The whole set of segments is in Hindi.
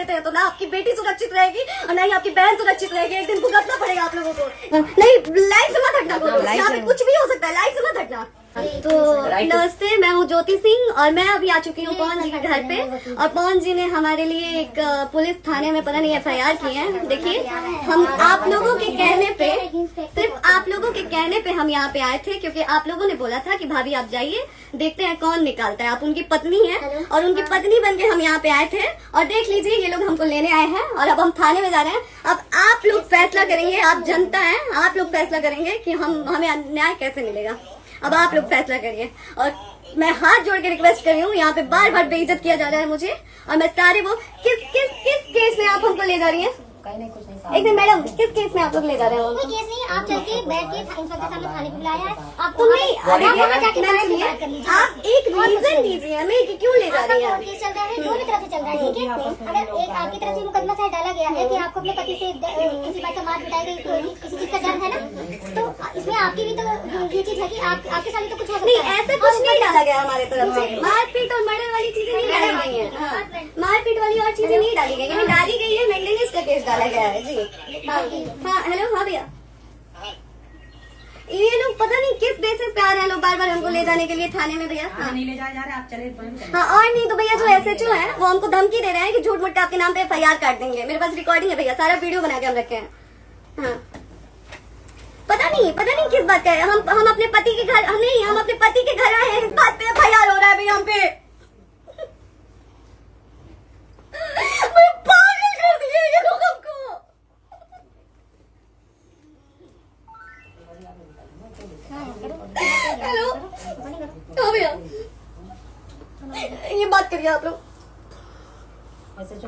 देते हैं तो ना आपकी बेटी सुरक्षित रहेगी और ना ही आपकी बहन सुरक्षित रहेगी। एक दिन भुगतना पड़ेगा आप लोगों को। नहीं, लाइफ से मत हटना, यहाँ पे कुछ भी हो सकता है, लाइफ से मत हटना। तो नमस्ते, मैं हूँ ज्योति सिंह और मैं अभी आ चुकी हूँ पवन जी के घर पे। और पवन जी ने हमारे लिए एक पुलिस थाने में पता नहीं FIR की है। देखिए, हम आप लोगों के कहने पे, सिर्फ आप लोगों के कहने पे हम यहाँ पे आए थे, क्योंकि आप लोगों ने बोला था कि भाभी आप जाइए, देखते हैं कौन निकालता है। आप उनकी पत्नी है और उनकी पत्नी बन के हम यहाँ पे आए थे। और देख लीजिए, ये लोग हमको लेने आए हैं और अब हम थाने में जा रहे हैं। अब आप लोग फैसला करेंगे, आप जनता है, आप लोग फैसला करेंगे कि हमें न्याय कैसे मिलेगा। अब आप लोग फैसला करिए। और मैं हाथ जोड़ के रिक्वेस्ट कर रही हूँ, यहाँ पे बार बार बेइज्जत किया जा रहा है मुझे। और मैं सारे वो किस केस में आप हमको ले जा रही हैं? एक दिन मैडम, किस केस में आप लोग ले जा रहे हैं? कोई केस नहीं, आप चल के बैठ के इंस्पेक्टर साहब ने थाने पे बुलाया है आपको। नहीं, आप एक रीजन दीजिए हमें कि क्यों ले जा रही हैं? केस चल रहा है, दोनों तरफ से चल रहा है, ठीक है। अगर एक आपकी तरफ से मुकदमा शायद डाला गया है कि आपको अपने पति से किसी बात का मार पिटाई गई, किसी चीज का डर है ना, तो इसमें आपकी भी तो ये चीज है कि आपके साथ तो कुछ हो सकता है। नहीं, ऐसा कुछ नहीं डाला गया हमारे तरफ से। मारपीट और मर्डर वाली चीजें नहीं डाली गई है। मारपीट वाली और चीजें नहीं डाली गई है। डाली गई है मेंटेनेंस का केस डाला गया है जी। हाँ, हेलो, हाँ भैया, ये लोग पता नहीं किस बेसिस पे आ रहे हैं लोग बार बार हमको ले जाने के लिए थाने में भैया। हाँ, नहीं ले जाए जा रहे, आप चले। हाँ, और नहीं तो भैया जो SHO है वो हमको धमकी दे रहे हैं कि झूठ मूठ के आपके नाम पे FIR काट देंगे। मेरे पास रिकॉर्डिंग है भैया, सारा वीडियो बना के हम रखे हैं। हाँ, पता नहीं किस बात का है। हम अपने पति के घर, हम अपने पति के घर आए हैं, इस बात पे FIR हो रहा है भैया हम पे। पागल कर दिए ये लोग हमको। हेलो, हाँ भैया, ये बात करिए आप लोग।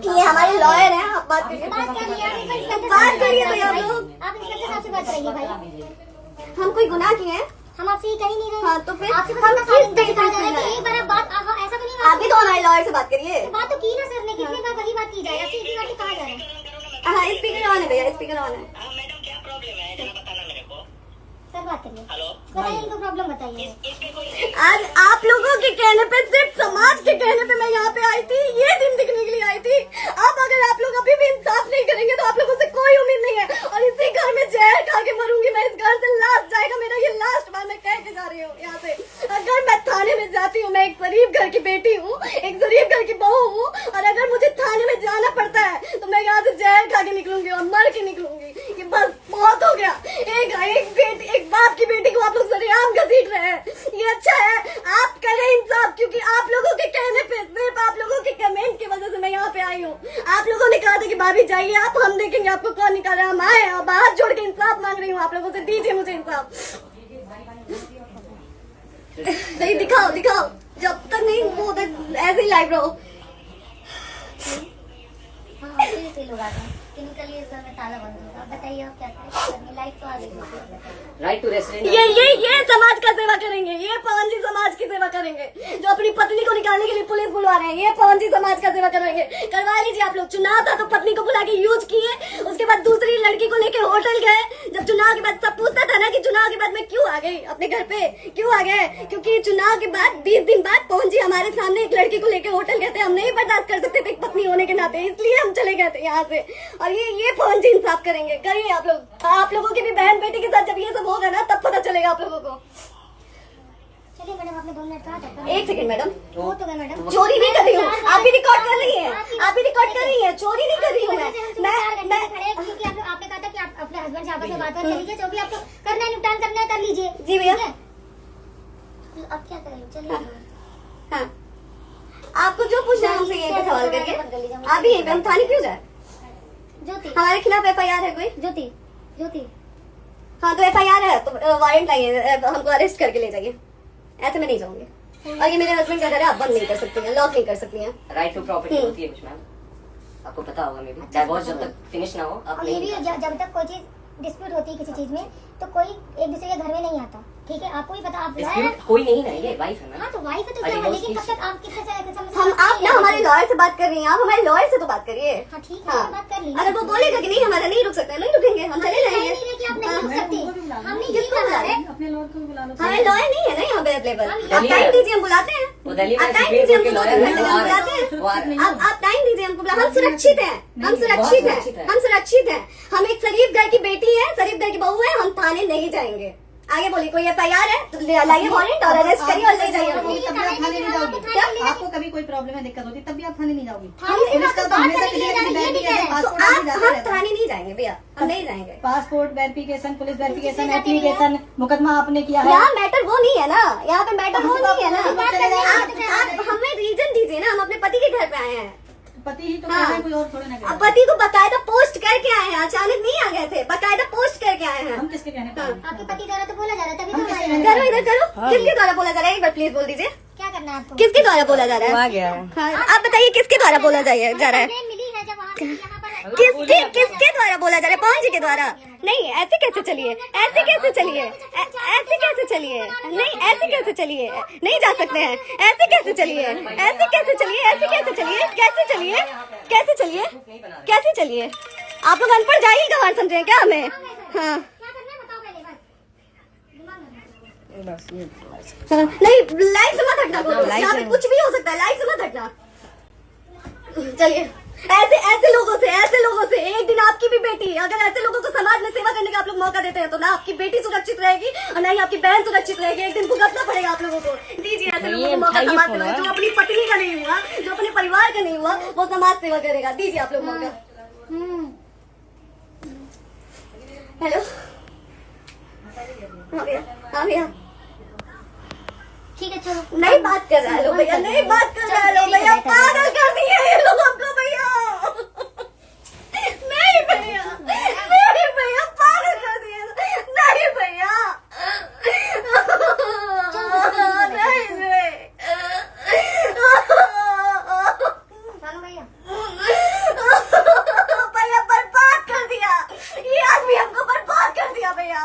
ये हमारे लॉयर हैं, आप बात करिए। बात करिए भैया आप लोग। आप इंस्पेक्टर साहब से बात करिए भाई। हम कोई गुनाह किए हैं? हम आपसे ये कह ही नहीं रहे। हाँ, तो फिर आपसे हम किस बेसिस पे एक बार आप बात ऐसा तो नहीं, आप भी तो हमारे लॉयर से बात करिए। बात तो की ना सर ने, कितनी बार वही बात की जाए, आपसे इतनी बार तो कहा जा रहा है। हाँ, स्पीकर ऑन है भैया, स्पीकर ऑन है। मैडम क्या प्रॉब्लम है जरा बताना मेरे को। सर बात करिए, हेलो, बताइए इनको प्रॉब्लम बताइए। इसमें कोई आज आप लोगों के कहने पे, सिर्फ समाज के कहने पे मैं यहाँ पे आई थी, ये दिन दिखने के लिए आई थी। अब अगर आप लोग अभी भी इंसाफ नहीं करेंगे तो आप लोगों से कोई उम्मीद नहीं है। और इसी घर में जहर खा के मरूंगी मैं, इस घर से लास्ट जाएगा मेरा, ये लास्ट बार मैं कह के जा रही हूँ यहाँ से। अगर मैं थाने में जाती हूँ, मैं एक गरीब घर की बेटी हूँ, एक गरीब घर की बहू हूँ, और अगर मुझे थाने में जाना पड़ता है तो मैं यहाँ से जहर खा के निकलूंगी और मर के निकलूंगी। ये बस बहुत हो गया। एक बाप की बेटी को आप लोग सरेआम घसीट रहे हैं। ये अच्छा है? आप करें इंसाफ, क्योंकि आप लोगों के कहने पे, सिर्फ आप लोगों के कमेंट की वजह से मैं यहाँ पे आई हूँ। आप लोगों ने कहा था कि भाभी जाइए आप, हम देखेंगे आपको कौन निकाला। हम आए, अब हाथ जोड़ के इंसाफ मांग रही हूँ आप लोगों से, दीजिए मुझे इंसाफ। नहीं, दिखाओ। जब तक नहीं वो ऐसे ही लाइव रहो। लोग आते हैं, केमिकली इस घर में ताला बंद होगा। बताइए आप क्या करें, लाइफ तो आ गई। Right to restaurant. ये समाज का सेवा करेंगे, ये पवन जी समाज की सेवा करेंगे। जो अपनी पत्नी को निकालने के लिए पुलिस बुलवा रहे हैं, ये पवन जी समाज का सेवा करेंगे। करवा लीजिए आप लोग। चुनाव था तो पत्नी को बुला के यूज किए, उसके बाद दूसरी लड़की को लेके होटल गए। जब चुनाव के बाद सब पूछता था ना कि चुनाव के बाद मैं क्यों आ गई अपने घर पे, क्यों आ गए, क्योंकि चुनाव के बाद 20 दिन बाद पवन जी हमारे सामने एक लड़की को लेके होटल गए थे। हम नहीं बर्दाश्त कर सकते थे पत्नी होने के नाते, इसलिए हम चले गए थे यहाँ से। और ये पवन जी इंसाफ करेंगे। करिए आप लोग। आप लोगों की भी बहन बेटी के साथ जब ये सब होगा ना, तब पता चलेगा आप लोगों को। चलिए मैडम, आपने 2 मिनट कहा। एक सेकंड मैडम, वो तो गए मैडम। चोरी नहीं कर रही हूँ, आप भी रिकॉर्ड कर रही हैं, आप भी रिकॉर्ड कर रही हैं। चोरी नहीं कर रही हूँ मैं क्योंकि आपने कहा था कि आप अपने हस्बैंड से आपस में बात कर लीजिए, जो भी आपको करना है, निपटान करना है, कर लीजिए। जी भैया। अब क्या करें, चलिए। हाँ, आपको जो पूछना है हमसे यही पे सवाल करिए। आप भी यही पे, हम थाने क्यों जाए? ज्योति, हमारे खिलाफ FIR है कोई? ज्योति। हाँ, तो FIR है तो वारंट लाइए, हमको अरेस्ट करके ले जाइए। ऐसे मैं नहीं जाऊंगी। और ये मेरे हस्बैंड का घर है, आप बंद नहीं कर सकती हैं, लॉक नहीं कर सकती हैं। राइट टू प्रॉपर्टी होती है कुछ मैम, आपको पता होगा। मे बी डाइवोर्स जब तक फिनिश ना हो आप और ये नहीं भी जब तक कोई चीज डिस्प्यूट होती है किसी चीज में, तो कोई एक दूसरे के घर में नहीं आता, ठीक है। आपको भी पता, आप डिस्प्यूट कोई नहीं ना, ये वाइफ है ना। हाँ, तो वाइफ है तो क्या है, लेकिन तब तक आप कितने हम आप ना हमारे लॉयर से बात कर रही हैं, आप हमारे लॉयर से तो बात करिए। हाँ ठीक है, बात कर लीजिए। अगर वो बोलेगा कि नहीं हमारा नहीं रुक सकते, नहीं रुकेंगे, हम चले जाएंगे। आप नहीं रुक सकते, हम नहीं किसको बुला रहे हैं? अपने लॉयर को बुला लो। हमारे लॉयर नहीं है ना यहाँ पे अवेलेबल। आप दिल्ली टाइम है। दीजिए, हम बुलाते हैं। वो दिल्ली में आप टाइम सुप्रीम दीजिए, कोर्ट के हम लॉयर हैं, बुलाते वो आ रहे हैं। हैं। आप टाइम दीजिए, दीजिए हमको, हम सुरक्षित हैं, हम सुरक्षित हैं, हम सुरक्षित हैं। हम एक शरीफ घर की बेटी है, शरीफ घर की बहू है, हम थाने नहीं जाएंगे। आगे बोलिए, कोई FIR है तो लाइए वारंट और अरेस्ट करिए और ले जाइए। आपको कभी कोई प्रॉब्लम है, दिक्कत होती, तब भी आप थाने नहीं जाओगी। हम थाने नहीं जाएंगे भैया, हम नहीं जाएंगे। Passport verification, police verification, application, मुकदमा आपने किया है। यहाँ मैटर वो नहीं है ना, यहाँ पे मैटर वो नहीं है ना। आप हमें रीजन दीजिए ना, हम अपने पति के घर पे आए हैं। पति ही तो कह रहे हैं, कोई और थोड़े ना कह रहे हैं। पति को बकायदा पोस्ट करके आए हैं, अचानक नहीं आ गए थे, बकायदा पोस्ट करके आए हैं। हम किसके कहने पर? आपके पति द्वारा तो बोला जा रहा है, तभी तो हम हमारे करो इधर करो, किसके द्वारा बोला जा रहा है, एक बार प्लीज बोल दीजिए, क्या करना है आपको? किसके द्वारा बोला जा रहा है? हाँ, आप बताइए किसके द्वारा बोला जा रहा है? कंप्लेंट मिली है जब वहाँ पर किसके द्वारा बोला जा रहा है? पवन जी के द्वारा? नहीं, ऐसे कैसे चलिए, ऐसे कैसे चलिए, ऐसे कैसे चलिए, नहीं ऐसे कैसे चलिए, नहीं जा सकते हैं, ऐसे कैसे चलिए, ऐसे कैसे चलिए, ऐसे कैसे चलिए, कैसे चलिए, कैसे चलिए, कैसे चलिए? आप लोग अनपढ़ जाहिल गंवार समझे हैं क्या हमें? हाँ क्या करना है बताओ पहले बस। नहीं, लाइफ से मत हटना, यहाँ पे कुछ भी हो सकता है, लाइफ से मत हटना। चलिए, ऐसे लोगों से एक दिन आपकी भी बेटी, अगर ऐसे लोगों को समाज में सेवा करने का आप लोग मौका देते हैं तो ना आपकी बेटी सुरक्षित रहेगी और ना ही आपकी बहन सुरक्षित रहेगी। एक दिन भुगतना पड़ेगा आप लोगों को। दीजिए ऐसे लोगों को मौका समाज सेवा, जो अपनी पत्नी का नहीं हुआ, जो अपने परिवार का नहीं हुआ, वो समाज सेवा करेगा। दीजिए आप लोग मौका। हेलो, हाँ भैया, हाँ भैया, ठीक है चलो। नहीं बात कर रहा है लो भैया, नहीं बात कर रहा है लो भैया, पागल कर दिए ये लोग हमको भैया। नहीं भैया, नहीं भैया, पागल कर दिए, नहीं भैया, नहीं चलो भैया। भैया बर्बाद कर दिया ये आदमी, हमको बर्बाद कर दिया भैया।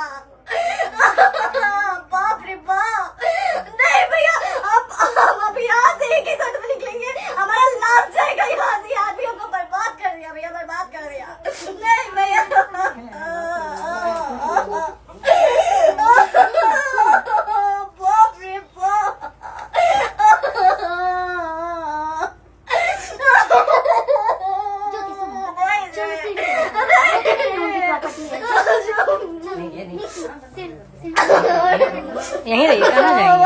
बाप रे बाप, नहीं भैया, अब यहाँ से एक ही शर्ट में निकलेंगे, हमारा लाश जाएगा यहाँ से। आदमी हमको बर्बाद कर दिया भैया, बर्बाद कर दिया। नहीं भैया, बाप रे बाप, यहीं रहिए, कहाँ जाएंगे?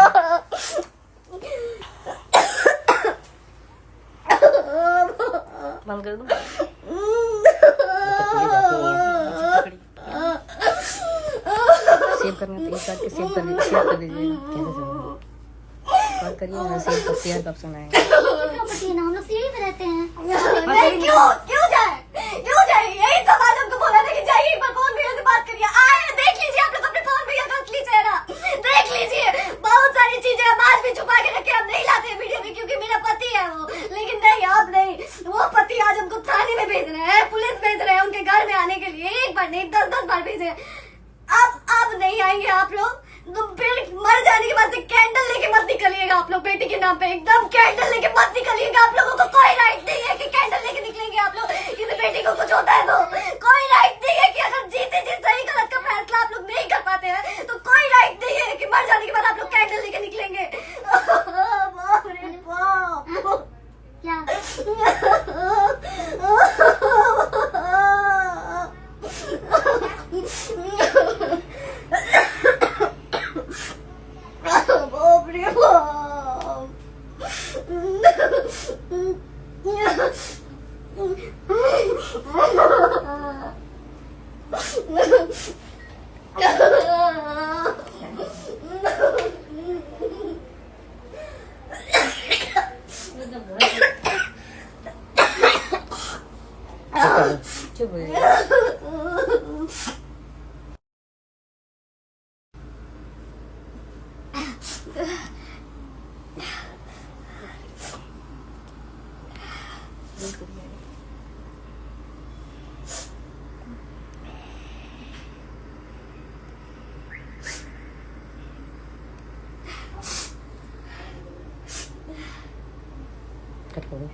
बंद कर दो। सेव करना तो एक बार के सेव कर दीजिए, शेयर कर दीजिए। कैसे सेव बात करिए ना, सेव कर शेयर का ऑप्शन आएगा। प्रॉपर्टी ना, हम लोग सीढ़ी पे रहते हैं। नहीं, क्यों जाए? यही तो बात हमको बोला था कि जाइए एक बार फोन भैया से बात करिए। आए देख लीजिए आप लोग अपने फोन भैया का असली चेहरा, देख लीजिए। बहुत सारी चीजें हम आज भी छुपा के रखे, हम नहीं लाते वीडियो में क्योंकि मेरा पति है वो, लेकिन नहीं अब नहीं। वो पति आज हमको थाने में भेज रहे हैं, पुलिस भेज रहे हैं उनके घर में आने के लिए, एक बार नहीं 10-10 बार भेजे। अब नहीं आएंगे आप लोग, तो मर जाने के बाद से कैंडल लेके मत निकलिएगा आप लोग बेटी के नाम पे, एकदम कैंडल लेके मत निकलिएगा। आप लोगों को कोई राइट नहीं है कि कैंडल लेके निकलेंगे आप लोग, किसी बेटी को कुछ होता है तो कोई राइट नहीं है कि अगर जीते जी सही गलत का फैसला आप लोग नहीं कर पाते हैं तो कोई राइट नहीं है कि मर जाने के बाद आप लोग कैंडल लेके निकलेंगे। बाप रे बाप, क्या बाप रे चुप हो जाइए। कट करो।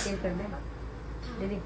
सेव कर दे दीदी।